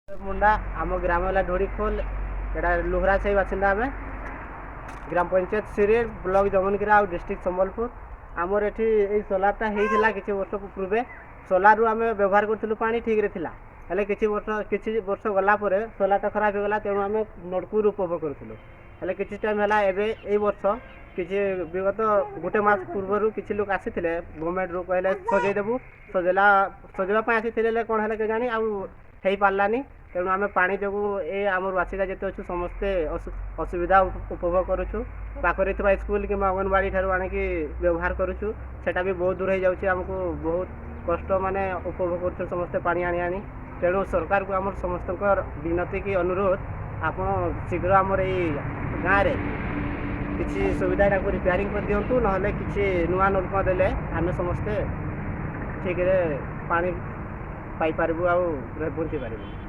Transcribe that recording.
मुंडा आम ग्राम है ढोड़ीखोल एटा लुहरा साही बासिंदा आम ग्राम पंचायत सिरी ब्लॉक जमुनगिरा और डिस्ट्रिक्ट संबलपुर आमर ये सोलारटा होता किसी वर्ष पूर्वे सोलारू आम व्यवहार करूँ पा ठीक रहा हेल्ले किसी वर्ष गलापर सोलारटा खराब हो गला तेणु आम नलकूर उपभोग करूँ हेल्ले किसी टाइम है ए वर्ष किसी विगत गोटे मस पूर्वर किसी लोग आसी गवर्नमेंट रू कहले सजेदेबू सजेवाई आसी कौन है जानी आई पारानी तेणु आम पा जो ये आम बासिंदा जिते अच्छे समस्ते असुविधा उपभोग करुँ पाखे स्कूल कि अंगनवाड़ी ठार आणिक व्यवहार करुँ सेटा भी बहुत दूर हो जाऊँगी आमको बहुत कष्ट माने उपभोग कर समस्ते पानी आनी आनी तेणु सरकार को आम समस्त विनती की अनुरोध आप शीघ्र आमर ये गाँव में किसी सुविधा रिपेयरिंग कर दिंतु ना किसी नुआ नलकूप देले आम समस्ते ठीक पानी पाई पारबू आ बंची पारबू।